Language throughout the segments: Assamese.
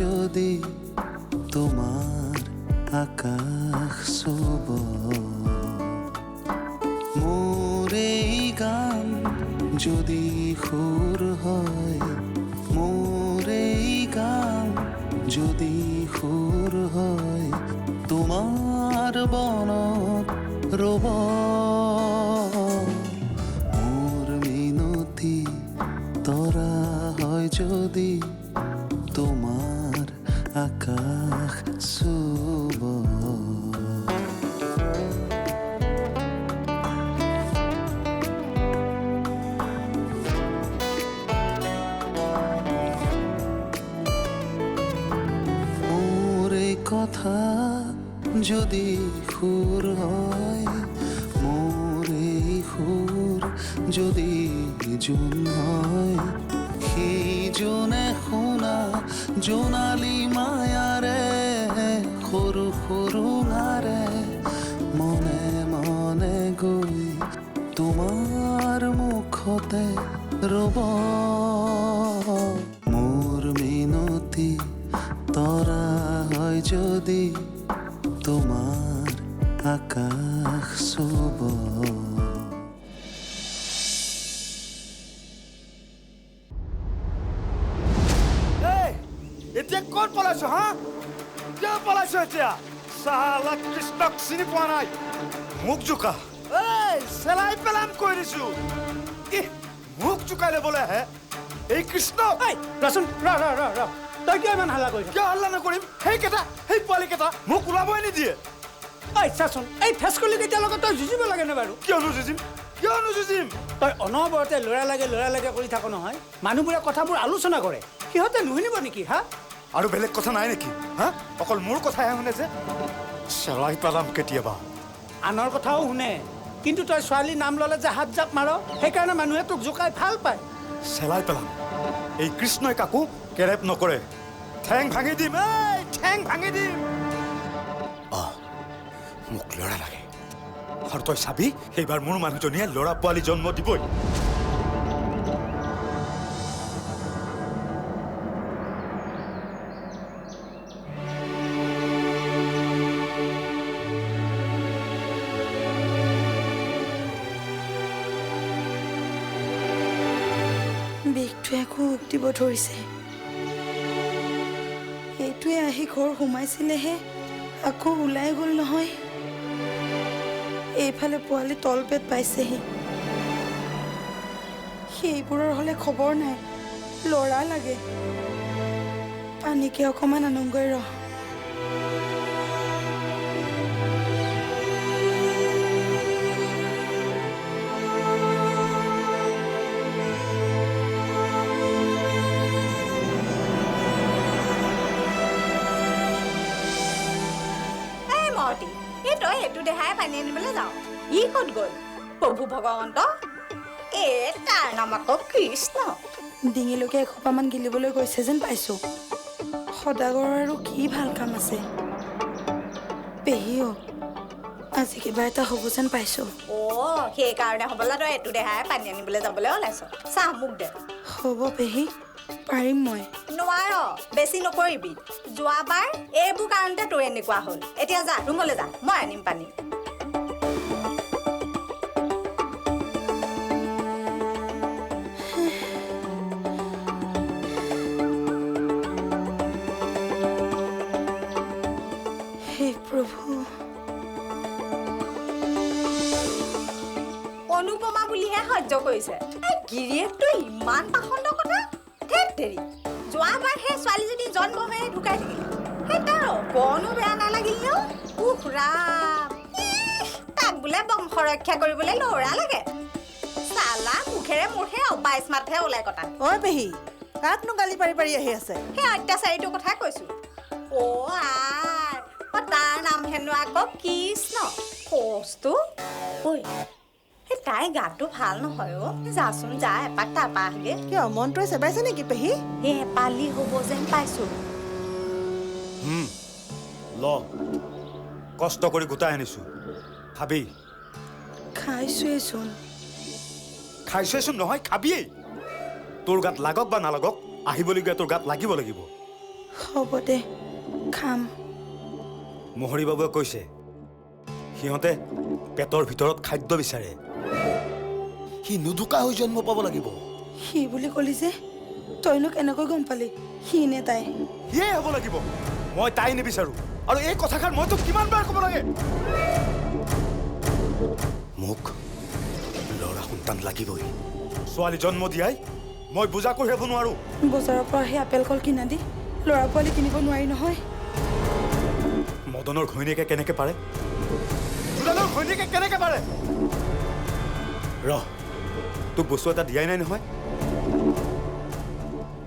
যদি তোমার আকাশ শুভ মোর এই গান যদি সুর হয় মোর এই গান যদি সুর হয় তোমার বনত রব মোর মিনতি তরা হয় যদি তোমার আকাশ শুভ কথা যদি সুর হয় মোর এই সুর যদি জোন হয় সেই জোনে শুনা জোনালী মায়াৰে সৰু সৰু নাৰে মনে মনে গৈ তোমাৰ মুখতে ৰব মোৰ মিনতি তৰা হয় যদি তোমার আকাশ শুভ এতিয়া ক'ত পলাইছ হা কিয় পলাইছ এতিয়া চালা কৃষ্ণক চিনি পোৱা নাই মুখ জোকা চেলাই পেলাম কৈ দিছো মুখ জোকাই ল'বলৈ আহে এই কৃষ্ণ ৰচোন ৰ তই কিয় ইমান হাল্লা কৰিছ কিয় হাল্লা নকৰিম সেই পোৱালীকেইটা মোক ওলাবই নিদিয়ে চাচোন এই ফেচকলিকেইটাৰ লগত তই যুঁজিব লাগে নে বাৰু কিয় নুযুঁজিম তই অনবৰতে ল'ৰা লাগে কৰি থাক নহয় মানুহবোৰে কথাবোৰ আলোচনা কৰে সিহঁতে নুশুনিব নেকি হা আৰু বেলেগ কথা নাই নেকি হা অকল মোৰ কথাহে শুনে যে চেলাই পেলাম কেতিয়াবা আনৰ কথাও শুনে কিন্তু তই ছোৱালী নাম ল'লে যে হাত জাপ মাৰ সেইকাৰণে মানুহে তোক জোকাই ভাল পায় চেলাই পেলাম এই কৃষ্ণই কাকো কেৰেপ নকৰে ঠেং ভাঙি দিম মোক ল'ৰা লাগে আৰু তই চাবি সেইবাৰ মোৰ মানুহজনীয়ে ল'ৰা পোৱালি জন্ম দিবই বেগটোৱে আকৌ উক দিব ধৰিছে এইটোৱে আহি ঘৰ সোমাইছিলেহে আকৌ ওলাই গ'ল নহয় এইফালে পোৱালি তলপেট পাইছেহি সেইবোৰৰ হ'লে খবৰ নাই ল'ৰা লাগে পানীকে অকণমান আনোগৈ ৰহ দেহাই পানী আনিবলৈ যাওঁ ই ক'ত গ'ল প্ৰভু ভগৱন্ত তাৰ নাম আকৌ কৃষ্ণ ডিঙিলৈকে এসোপামান গিলিবলৈ গৈছে যেন পাইছোঁ সদাগৰৰ আৰু কি ভাল কাম আছে পেহীও আজি কিবা এটা হ'ব যেন পাইছোঁ সেইকাৰণে হ'বলা তই এইটো দেহাই পানী আনিবলৈ যাবলৈ ওলাইছ চাহ মোক দে হ'ব পেহী পাৰিম মই নোৱাৰ বেছি নকৰিবি যোৱাবাৰ এইবোৰ কাৰণতে তোৰ এনেকুৱা হ'ল এতিয়া যা ৰুমলৈ যা মই আনিম পানী হে প্ৰভু অনুপমা বুলিহে সহ্য কৰিছে গিৰিয়েকটো ইমান পাখণ্ড কথা দেৰি যোৱাবাৰ সেই ছোৱালীজনী জন্ম হৈয়ে ঢুকাই থাকিলে সেই তাৰ অকণো বেয়া নালাগিলেও তাক বোলে বংশ ৰক্ষা কৰিবলৈ ল'ৰা লাগে চালা মুখেৰে মোৰহে অবাইছ মাতহে ওলাই কটা পেহী কাকনো গালি পাৰি পাৰি আহি আছে সেই অত্যাচাৰীটোৰ কথা কৈছো তাৰ নাম হেনো আকৌ কৃষ্ণ কচটো তাই গাটো ভাল নহয় যাচোন যা এপাক তাৰপা আহগে কিয় মনটোৱে চেবাইছে নেকি পেহী পালি হ'ব যেন পাইছো কষ্ট কৰি গোটাই আনিছো খাবি খাইছোৱেচোন নহয় খাবিয়েই তোৰ গাত লাগক বা নালাগক আহিবলগীয়া তোৰ গাত লাগিব লাগিব হ'ব দে খাম মোহৰি বাবুৱে কৈছে সিহঁতে পেটৰ ভিতৰত খাদ্য বিচাৰে সি নুধুকা হৈ জন্ম পাব লাগিব সি বুলি ক'লি যে তইনো কেনেকৈ গম পালি সি নে তাই সিয়ে হ'ব লাগিব মই তাই নিবিচাৰোঁ আৰু এই কথাষাৰ মই তোক কিমান বাৰ ক'ব লাগে মোক ল'ৰা সন্তান লাগিবই ছোৱালী জন্ম দিয়াই মই বুজা কঢ়িয়াব নোৱাৰোঁ বজাৰৰ পৰা সেই আপেল কল কিনা দি ল'ৰা পোৱালি কিনিব নোৱাৰি নহয় মদনৰ ঘৈণীয়েকে কেনেকে পাৰে দুলালৰ ঘৈণীয়েকে কেনেকে পাৰে তোক বস্তু এটা দিয়াই নাই নহয়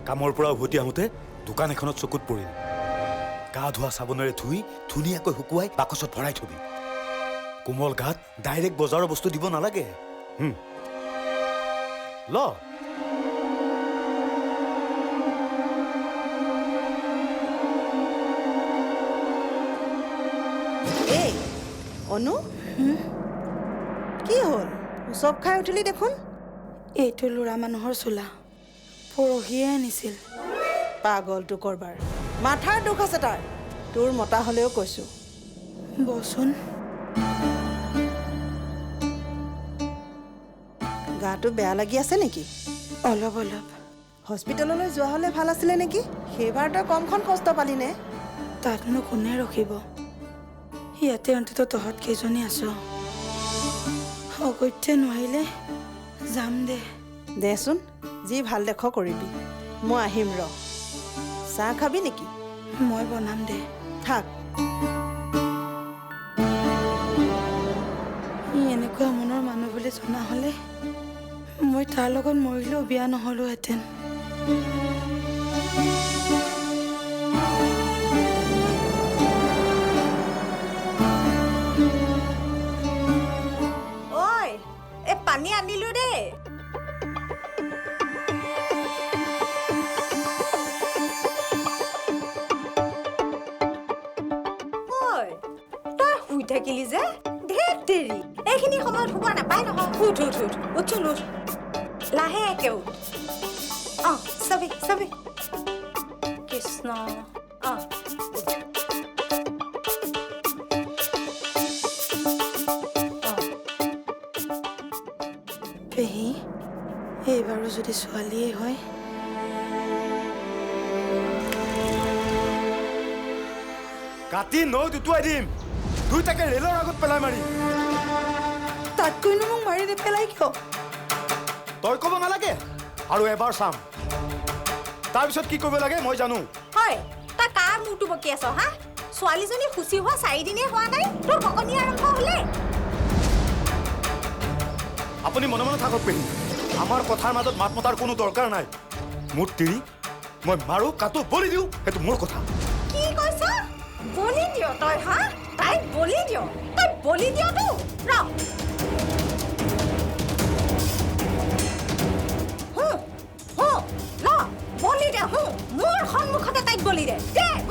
কামৰ পৰা উভতি আহোঁতে দোকান এখনত চকুত পৰিল গা ধোৱা চাবোনেৰে ধুই ধুনীয়াকৈ শুকুৱাই বাকচত ভৰাই থবি কোমল গাত ডাইৰেক্ট বজাৰৰ বস্তু দিব নালাগে ল এই অনু কি হ'ল চব খাই উঠিলি দেখোন এইটো ল'ৰা মানুহৰ চোলা পৰহিয়ে আনিছিল পাগলটো কৰবাৰ মাথাৰ দুখ আছে তাৰ তোৰ মতা হ'লেও কৈছোঁ বচোন গাটো বেয়া লাগি আছে নেকি অলপ অলপ হস্পিটেললৈ যোৱা হ'লে ভাল আছিলে নেকি সেইবাৰ তই কমখন কষ্ট পালি নে তাতনো কোনে ৰখিব ইয়াতে অন্তত তহঁত কেইজনী আছ অগত্যে নোৱাৰিলে যাম দে দেচোন যি ভাল দেখ কৰিবি মই আহিম ৰ চাহ খাবি নেকি মই বনাম দে থাক ই এনেকুৱা মনৰ মানুহ বুলি জনা হ'লে মই তাৰ লগত মৰিলেও বিয়া নহ'লোহেঁতেন ঐ এই পানী আনিলো দেই ঐ তই শুই থাকিলি যে ধেৰ দেৰি এইখিনি সময়ত শুব নাপায় নহয় উঠ উঠ উঠ উঠচোন উঠ লাহেকে উঠ চাবি চাবি কৃষ্ণ পেহী এইবাৰো যদি ছোৱালীয়ে হয় কাটি নৈ উটুৱাই দিম দুইটাকে ৰেলৰ আগত পেলাই মাৰি তাতকৈনো মোক মাৰি নেপেলাই কিয় তই ক'ব নালাগে আৰু এবাৰ চাম তাৰপিছত কি কৰিব লাগে মই জানো হয় তই কাৰ মূৰটো বকি আছ হা ছোৱালীজনী শুচি হোৱা 4 দিনেই হোৱা নাই তোৰ ভকনি আৰম্ভ হ'লে আপুনি মনে মনে থাকক পেহী আমাৰ কথাৰ মাজত মাত মতাৰ কোনো দৰকাৰ নাই মোৰ তিৰি মই মাৰো কাটো বলি দিওঁ সেইটো মোৰ কথা কি কৈছ বলি দিয় তই হা তাইক বলি দিয় তই বলি দিয়তো বলি দে মোৰ সন্মুখতে তাইক বলি দে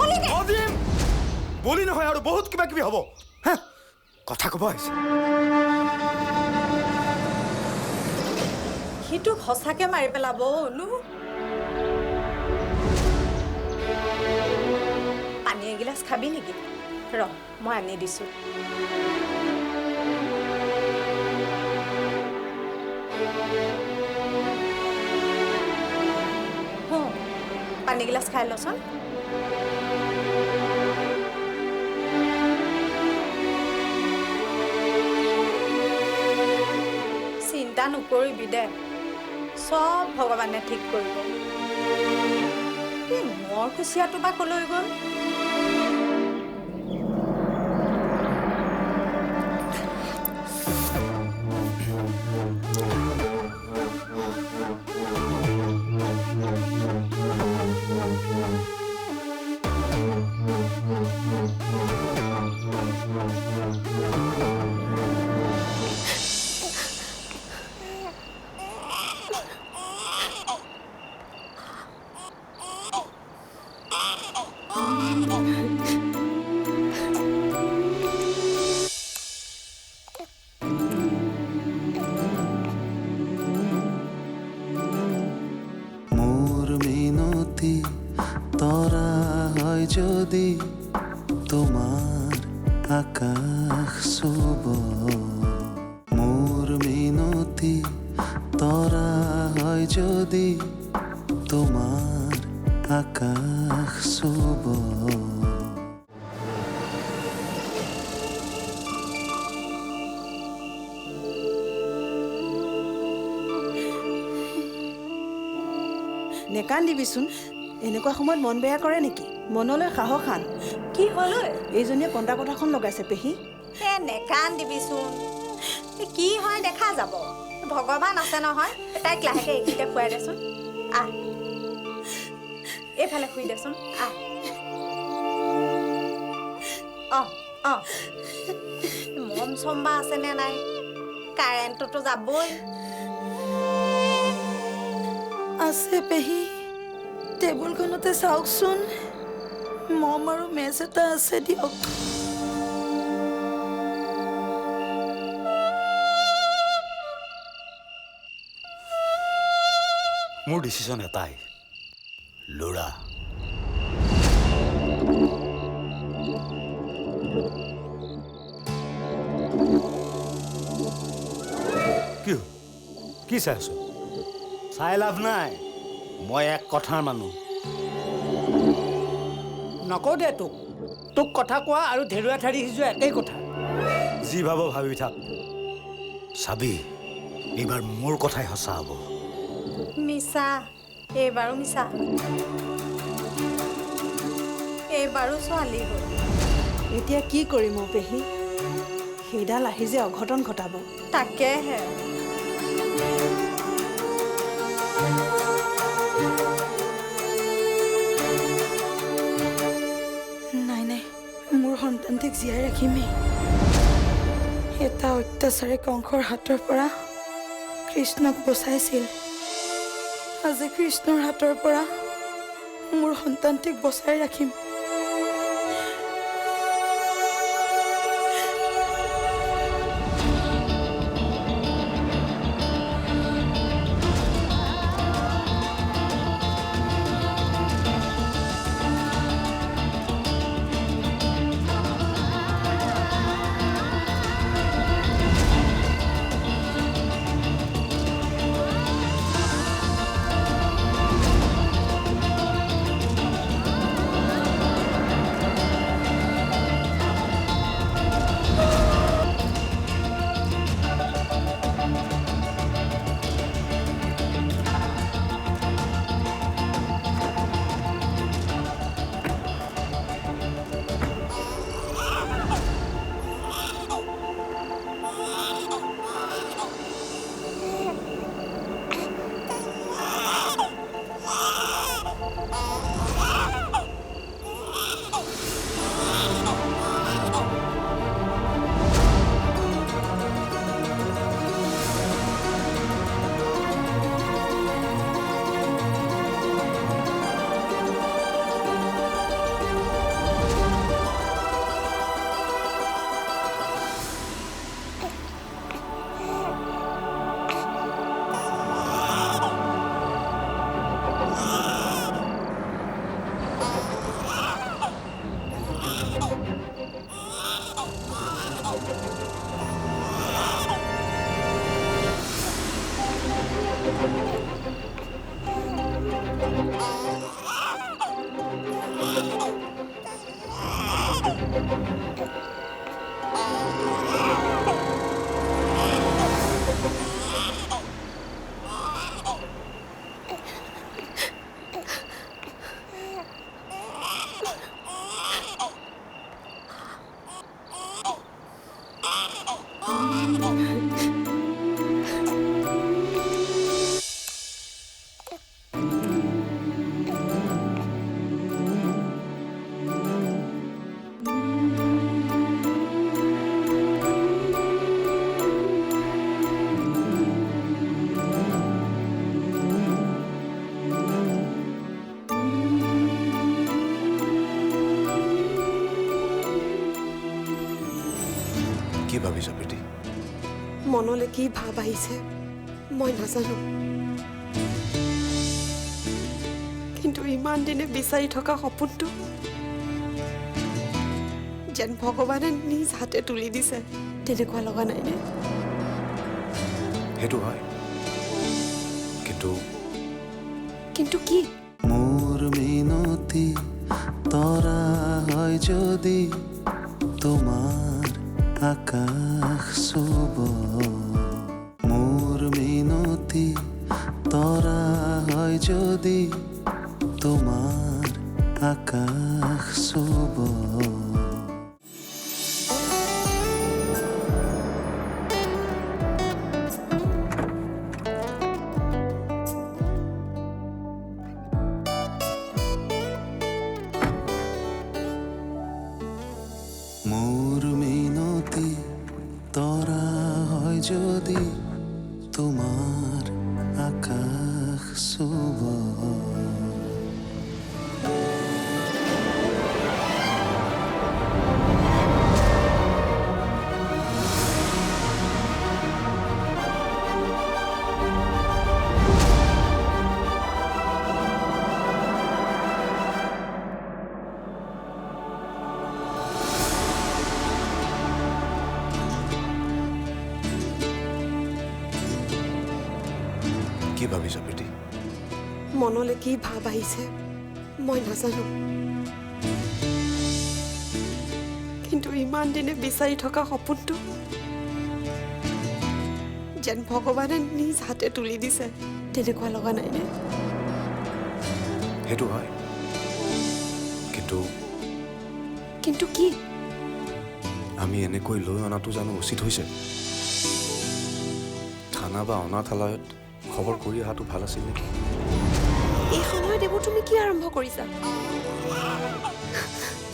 বলি দে বলি নহয় আৰু বহুত কিবা কিবি হ'ব কথা ক'ব আহিছে সিটোক সঁচাকে মাৰি পেলাব অনু পানী এগিলাচ খাবি নেকি ৰ মই আনি দিছোঁ পানী গিলাচ খাই লচোন চিন্তা নকৰিবি দে সব ভগৱানে ঠিক কৰিব মোৰ কুচিয়াটো বা কলৈ গ'ল যদি তোমাৰ আকাশ চুব নেকান্দিবিচোন এনেকুৱা সময়ত মন বেয়া কৰে নেকি মনলৈ সাহস আন কি হ'ল ঐ? এইজনীয়ে কন্দা কথাখন লগাইছে পেহী নেকান দিবিচোন কি হয় দেখা যাব ভগৱান আছে নহয় তাইক লাহেকে এইখিনিতে খুৱাই দেচোন আহ এইফালে শুই দেচোন আহ মম চম্বা আছেনে নাই কাৰেণ্টটোতো যাবই আছে পেহী টেবুলখনতে চাওকচোন মম আৰু মেজ এটা আছে দিয়ক মোৰ ডিচিশ্যন এটাই ল'ৰা কি চাই আছো চাই লাভ নাই মই এক কথাৰ মানুহ নকওঁ দে তোক কথা কোৱা আৰু ধেৰুৱা ঠাৰি সিজোৱা একেই কথা যি ভাব ভাবি থাক চাবি এইবাৰ মোৰ কথাই সঁচা হ'ব মিছা এইবাৰো মিছা এইবাৰো ছোৱালী হ'ল এতিয়া কি কৰিম পেহী সেইডাল আহি যে অঘটন ঘটাব তাকেহে নাই নাই মোৰ সন্তানটিক জীয়াই ৰাখিমেই এটা অত্যাচাৰী কংসৰ হাতৰ পৰা কৃষ্ণক বচাইছিল আজি কৃষ্ণৰ হাতৰ পৰা মোৰ সন্তানটিক বচাই ৰাখিম কি ভাবিছ প্ৰীতি মনলৈ কি ভাৱ আহিছে মই নাজানো কিন্তু ইমান দিনে বিচাৰি থকা সপোনটো যেন ভগৱানে নিজ হাতে তুলি দিছে তেনেকুৱা লগা নাইনে সেইটো হয় কিন্তু কিন্তু কি মোৰ মিনতি তৰা হয় যদি তোমাৰ আকাশ চুব মোৰ মিনতি তৰা হয় যদি তোমাৰ আকাশ চুব মোৰ মিনতি তৰা হয় যদি তোমাৰ আকাশ চুব কি ভাবিছা প্ৰীতি মনলৈ কি ভাৱ আহিছে মই নাজানো কিন্তু ইমান দিনে বিচাৰি থকা সপোনটো যেন ভগৱানে নিজ হাতে তুলি দিছে তেনেকুৱা লগা নাইনে সেইটো হয় কিন্তু কিন্তু কি আমি এনেকৈ লৈ অনাটো জানো উচিত হৈছে থানা বা অনাথালয়ত খবৰ কৰি অহাটো ভাল আছিল নেকি এই সময়ত এইবোৰ তুমি কি আৰম্ভ কৰিছা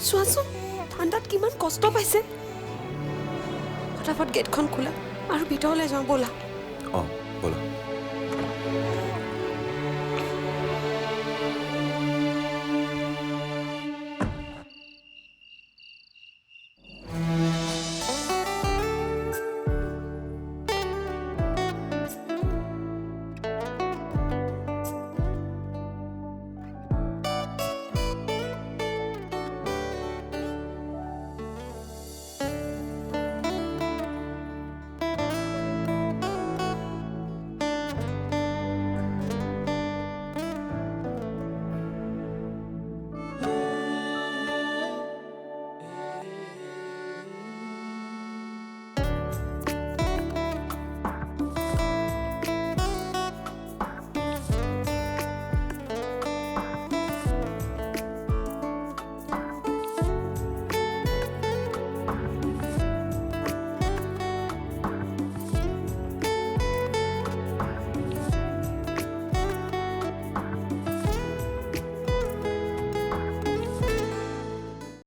চোৱাচোন ঠাণ্ডাত কিমান কষ্ট পাইছে ফটাফট গেটখন খোলা আৰু ভিতৰলৈ যাওঁ ব'লা অঁ ব'লা